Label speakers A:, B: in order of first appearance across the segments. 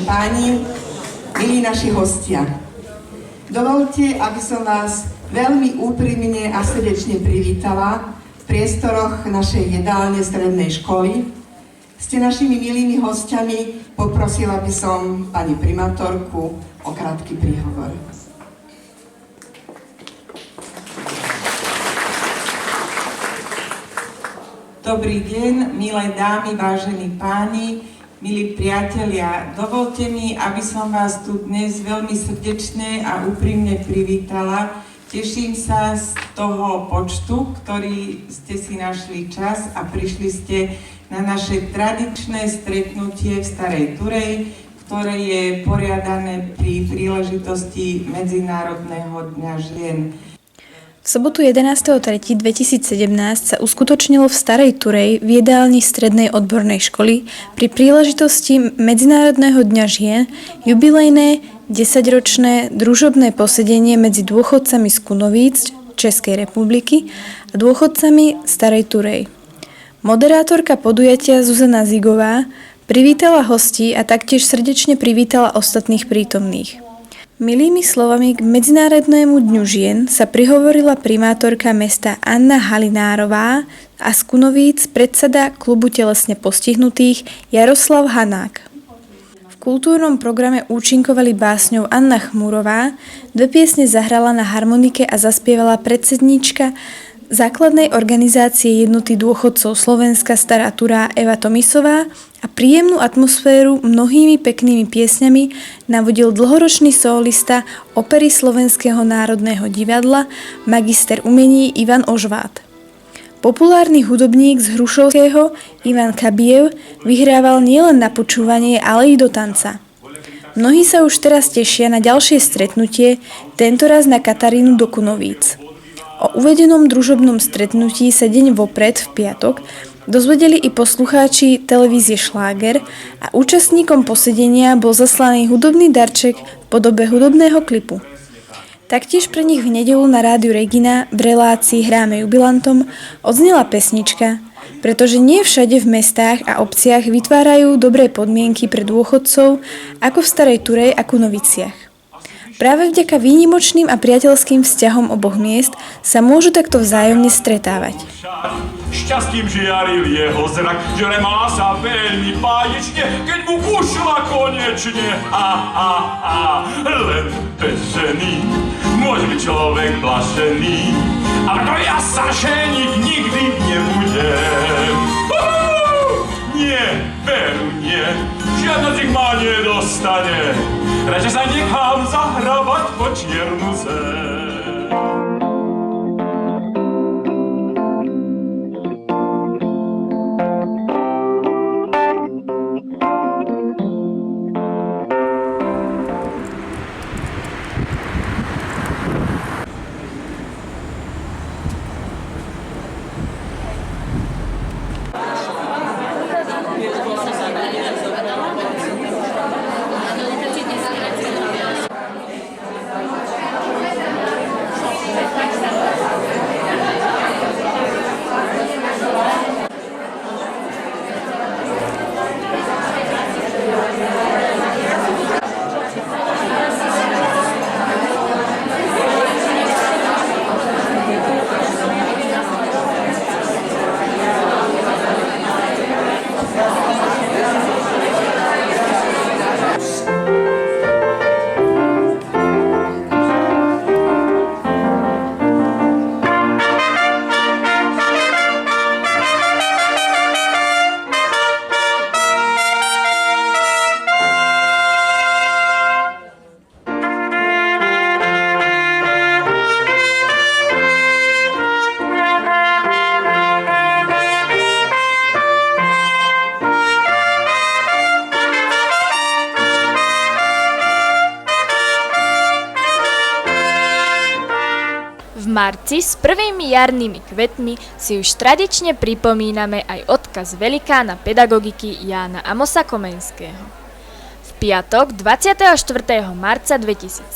A: páni, milí naši hostia. Dovolte, aby som vás veľmi úprimne a srdečne privítala v priestoroch našej jedálne strednej školy. Ste našimi milými hostiami, poprosila by som pani primátorku o krátky príhovor.
B: Dobrý deň, milé dámy, vážení páni, milí priatelia. Dovolte mi, aby som vás tu dnes veľmi srdečne a úprimne privítala. Teším sa z toho počtu, ktorý ste si našli čas a prišli ste na naše tradičné stretnutie v Starej Turej, ktoré je poriadané pri príležitosti Medzinárodného dňa žien.
C: V sobotu 11.3.2017 sa uskutočnilo v Starej Turej v jedálni strednej odbornej školy pri príležitosti Medzinárodného dňa žien jubilejné 10-ročné družobné posedenie medzi dôchodcami z Kunovíc Českej republiky a dôchodcami Starej Turej. Moderátorka podujatia Zuzana Zigová privítala hostí a taktiež srdečne privítala ostatných prítomných. Milými slovami k Medzinárodnému dňu žien sa prihovorila primátorka mesta Anna Halinárová a z Kunovíc predseda klubu telesne postihnutých Jaroslav Hanák. V kultúrnom programe účinkovali básňou Anna Chmurová, dve piesne zahrala na harmonike a zaspievala predsedníčka základnej organizácie Jednoty dôchodcov Slovenska Stará Turá Eva Tomisová a príjemnú atmosféru mnohými peknými piesňami navodil dlhoročný solista opery Slovenského národného divadla, magister umení Ivan Ožvát. Populárny hudobník z Hrušovského Ivan Kabiev vyhrával nielen na počúvanie, ale i do tanca. Mnohí sa už teraz tešia na ďalšie stretnutie, tentoraz na Katarínu do Kunovíc. O uvedenom družobnom stretnutí sa deň vopred v piatok dozvedeli i poslucháči televízie Šláger a účastníkom posedenia bol zaslaný hudobný darček v podobe hudobného klipu. Taktiež pre nich v nedeľu na rádiu Regina v relácii Hráme jubilantom odznela pesnička, pretože nie všade v mestách a obciach vytvárajú dobré podmienky pre dôchodcov ako v Starej Turej a Kunoviciach. Práve vďaka výnimočným a priateľským vzťahom oboch miest sa môžu takto vzájomne stretávať.
D: Šťastím žiaril jeho zrak, že remá sa veľmi báječne, keď mu ušla konečne. Len bez ženy môže byť človek blašený, ale to ja sa ženiť nikdy nebudem. Nie, veru nie, žiadna z nich ma nedostane. Radšej sa nechám zahrabať po čiernu zem.
E: marci s prvými jarnými kvetmi si už tradične pripomíname aj odkaz velikána pedagogiky Jána Amosa Komenského. V piatok 24. marca 2017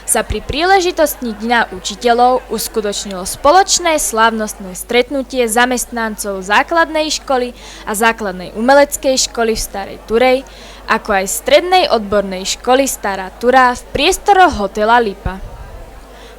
E: sa pri príležitosti Dňa učiteľov uskutočnilo spoločné slávnostné stretnutie zamestnancov základnej školy a základnej umeleckej školy v Starej Turej ako aj strednej odbornej školy Stará Turá v priestoroch hotela Lipa.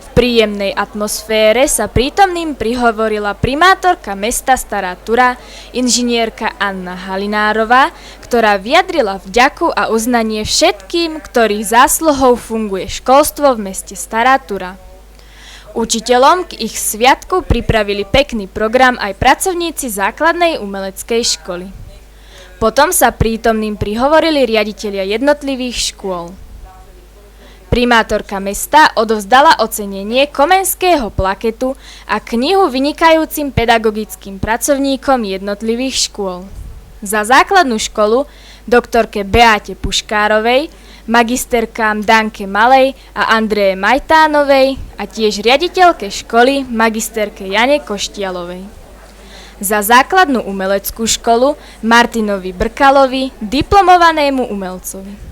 E: V príjemnej atmosfére sa prítomným prihovorila primátorka mesta Stará Turá, inžinierka Anna Halinárová, ktorá vyjadrila vďaku a uznanie všetkým, ktorých zásluhou funguje školstvo v meste Stará Turá. Učiteľom k ich sviatku pripravili pekný program aj pracovníci základnej umeleckej školy. Potom sa prítomným prihovorili riaditelia jednotlivých škôl. Primátorka mesta odovzdala ocenenie Komenského plaketu a knihu vynikajúcim pedagogickým pracovníkom jednotlivých škôl. Za základnú školu doktorke Beáte Puškárovej, magisterkám Danke Malej a Andreje Majtánovej a tiež riaditeľke školy magisterke Jane Koštialovej. Za základnú umeleckú školu Martinovi Brkalovi, diplomovanému umelcovi.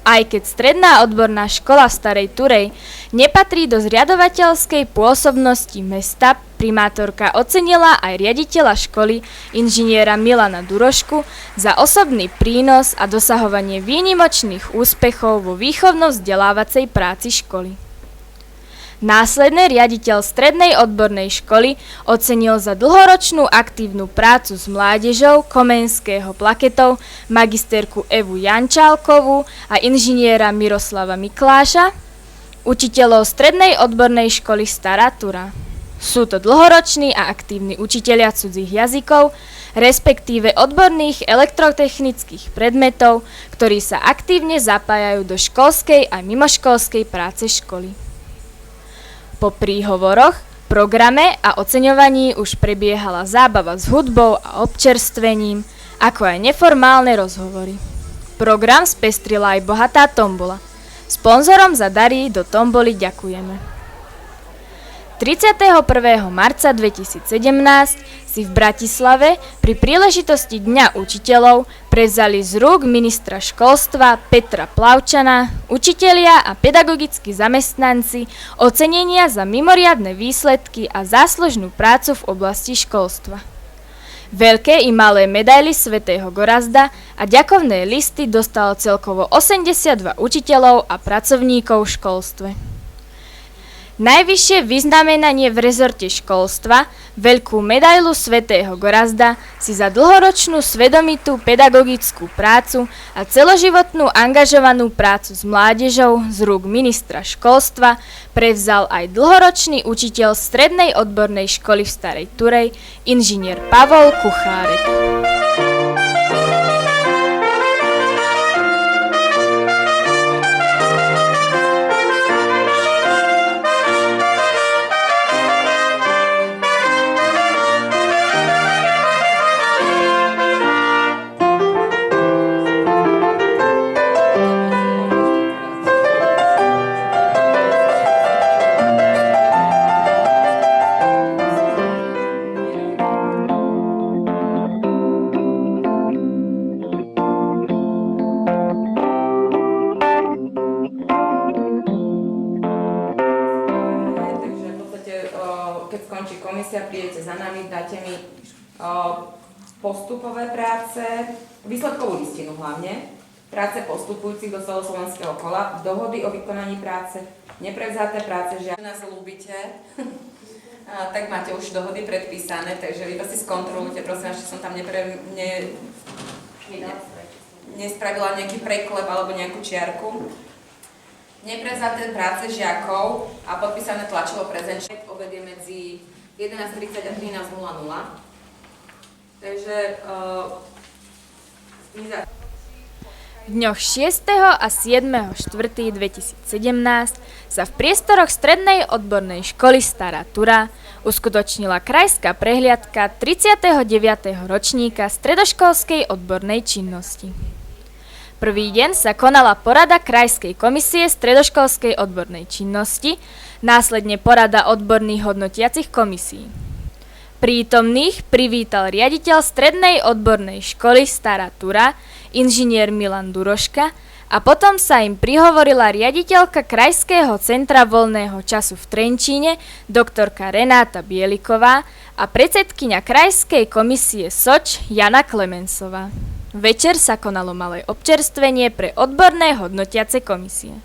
E: Aj keď stredná odborná škola v Starej Turej nepatrí do zriadovateľskej pôsobnosti mesta, primátorka ocenila aj riaditeľa školy, inžiniera Milana Durošku, za osobný prínos a dosahovanie výnimočných úspechov vo výchovno-vzdelávacej práci školy. Následne riaditeľ strednej odbornej školy ocenil za dlhoročnú aktívnu prácu s mládežou Komenského plaketov magisterku Evu Jančálkovú a inžiniera Miroslava Mikláša, učiteľov strednej odbornej školy Stará Turá. Sú to dlhoroční a aktívni učitelia cudzích jazykov, respektíve odborných elektrotechnických predmetov, ktorí sa aktívne zapájajú do školskej a mimoškolskej práce školy. Po príhovoroch, programe a oceňovaní už prebiehala zábava s hudbou a občerstvením, ako aj neformálne rozhovory. Program spestrila aj bohatá tombola. Sponzorom za dary do tomboly ďakujeme. 31. marca 2017 si v Bratislave pri príležitosti Dňa učiteľov prevzali z rúk ministra školstva Petra Plavčana učitelia a pedagogickí zamestnanci ocenenia za mimoriadne výsledky a záslužnú prácu v oblasti školstva. Veľké i malé medaily svätého Gorazda a ďakovné listy dostalo celkovo 82 učiteľov a pracovníkov v školstve. Najvyššie vyznamenanie v rezorte školstva, veľkú medailu svätého Gorazda, si za dlhoročnú svedomitú pedagogickú prácu a celoživotnú angažovanú prácu s mládežou z rúk ministra školstva prevzal aj dlhoročný učiteľ strednej odbornej školy v Starej Turej, inžinier Pavol Kuchárek.
F: Keď skončí komisia, prídete za nami, dáte mi postupové práce, výsledkovú listinu hlavne, práce postupujúcich do celoslovenského kola, dohody o vykonaní práce, neprevzaté práce, že nás ľúbite, tak máte už dohody predpísané, takže vy to si skontrolujte, prosím, že som tam nespravila nejaký preklep alebo nejakú čiarku. Neprevzaté práce žiakov a podpísané tlačivo prezenčné. Obed je medzi 11:30 a 13:00. Takže
E: V dňoch 6. a 7.4.2017 sa v priestoroch Strednej odbornej školy Stará Turá uskutočnila krajská prehliadka 39. ročníka stredoškolskej odbornej činnosti. Prvý deň sa konala porada Krajskej komisie stredoškolskej odbornej činnosti, následne porada odborných hodnotiacich komisí. Prítomných privítal riaditeľ Strednej odbornej školy Stará Turá, inžinier Milan Duroška, a potom sa im prihovorila riaditeľka Krajského centra voľného času v Trenčíne, doktorka Renáta Bieliková, a predsedkyňa Krajskej komisie SOČ Jana Klemensová. Večer sa konalo malé občerstvenie pre odborné hodnotiace komisie.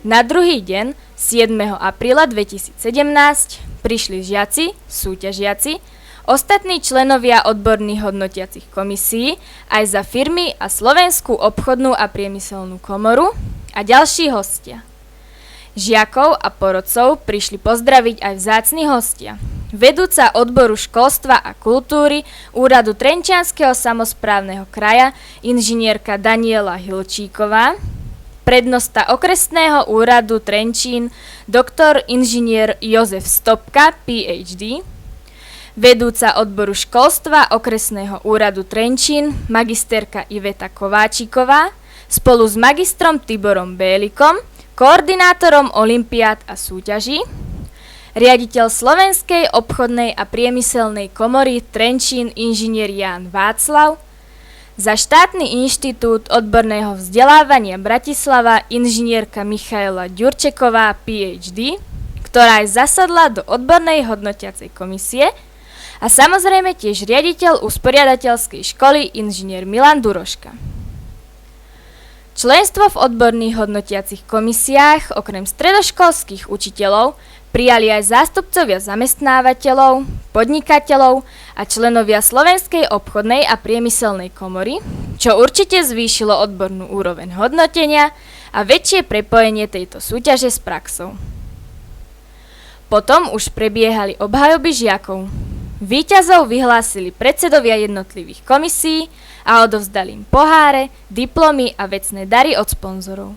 E: Na druhý deň, 7. apríla 2017, prišli žiaci, súťažiaci, ostatní členovia odborných hodnotiacich komisií aj za firmy a Slovenskú obchodnú a priemyselnú komoru a ďalší hostia. Žiakov a porodcov prišli pozdraviť aj vzácni hostia. Vedúca odboru školstva a kultúry Úradu Trenčianskeho samosprávneho kraja inžinierka Daniela Hilčíková, prednosta okresného úradu Trenčín doktor inžinier Jozef Stopka, PhD, vedúca odboru školstva okresného úradu Trenčín magisterka Iveta Kováčiková spolu s magistrom Tiborom Bélikom, koordinátorom olympiád a súťaží, riaditeľ Slovenskej obchodnej a priemyselnej komory Trenčín inžinier Ján Václav, za štátny inštitút odborného vzdelávania Bratislava inžinierka Michaela Ďurčeková, PhD, ktorá aj zasadla do odbornej hodnotiacej komisie, a samozrejme tiež riaditeľ usporiadateľskej školy inžinier Milan Duroška. Členstvo v odborných hodnotiacich komisiách okrem stredoškolských učiteľov prijali aj zástupcovia zamestnávateľov, podnikateľov a členovia Slovenskej obchodnej a priemyselnej komory, čo určite zvýšilo odbornú úroveň hodnotenia a väčšie prepojenie tejto súťaže s praxou. Potom už prebiehali obhajoby žiakov. Víťazov vyhlásili predsedovia jednotlivých komisí a odovzdali im poháre, diplomy a vecné dary od sponzorov.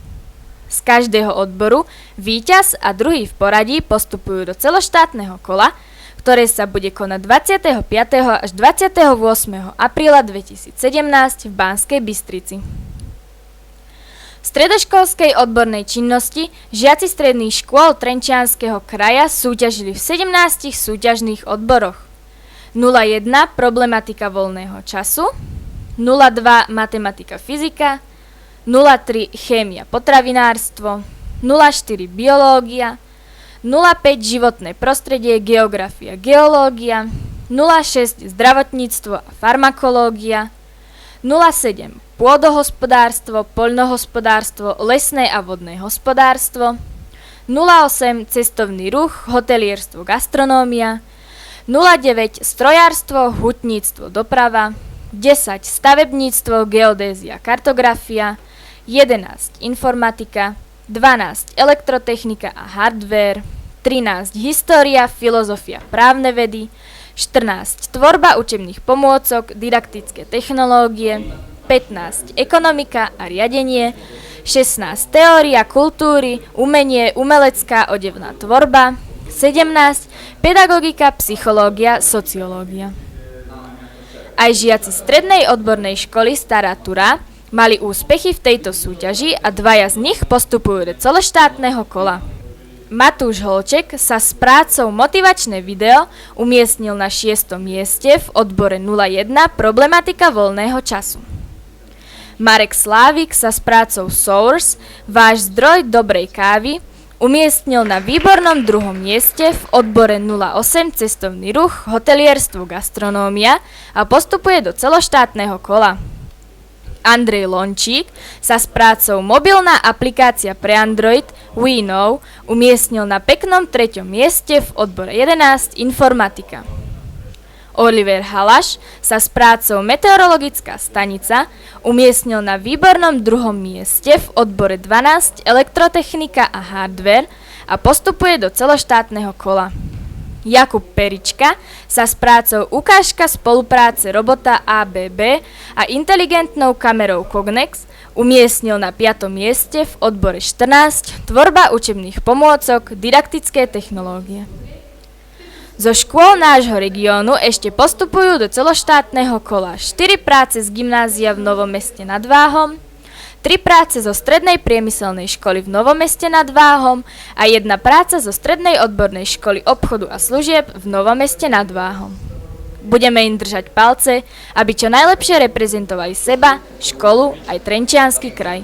E: Z každého odboru víťaz a druhý v poradí postupujú do celoštátneho kola, ktoré sa bude konať 25. až 28. apríla 2017 v Banskej Bystrici. V stredoškolskej odbornej činnosti žiaci stredných škôl Trenčianskeho kraja súťažili v 17 súťažných odboroch. 01 problematika voľného času, 02 matematika fyzika, 03 chémia potravinárstvo, 04 biológia, 05 životné prostredie, geografia, geológia, 06 zdravotníctvo a farmakológia, 07 pôdohospodárstvo, poľnohospodárstvo, lesné a vodné hospodárstvo, 08 cestovný ruch, hotelierstvo, gastronómia, 09 strojárstvo, hutníctvo, doprava, 10 stavebníctvo, geodézia, kartografia, 11 informatika, 12 elektrotechnika a hardware, 13 história, filozofia, právne vedy, 14 tvorba učebných pomôcok, didaktické technológie, 15 ekonomika a riadenie, 16 teória kultúry, umenie, umelecká odevná tvorba, 17 pedagogika, psychológia, sociológia. Aj žiaci strednej odbornej školy Stará Turá mali úspechy v tejto súťaži a dvaja z nich postupujú do celoštátneho kola. Matúš Holček sa s prácou Motivačné video umiestnil na 6. mieste v odbore 01 problematika voľného času. Marek Slávik sa s prácou Source, váš zdroj dobrej kávy, umiestnil na výbornom 2. mieste v odbore 08 cestovný ruch, hotelierstvo, gastronómia a postupuje do celoštátneho kola. Andrej Lončík sa s prácou mobilná aplikácia pre Android WeKnow umiestnil na peknom 3. mieste v odbore 11 informatika. Oliver Halaš sa s prácou meteorologická stanica umiestnil na výbornom 2. mieste v odbore 12 elektrotechnika a hardware a postupuje do celoštátneho kola. Jakub Perička sa s prácou ukážka spolupráce robota ABB a inteligentnou kamerou Cognex umiestnil na 5. mieste v odbore 14 tvorba učebných pomôcok, didaktické technológie. Zo škôl nášho regiónu ešte postupujú do celoštátneho kola 4 práce z gymnázia v Novom Meste nad Váhom, 3 práce zo strednej priemyselnej školy v Novom Meste nad Váhom a 1 práca zo strednej odbornej školy obchodu a služieb v Novom Meste nad Váhom. Budeme im držať palce, aby čo najlepšie reprezentovali seba, školu aj Trenčiansky kraj.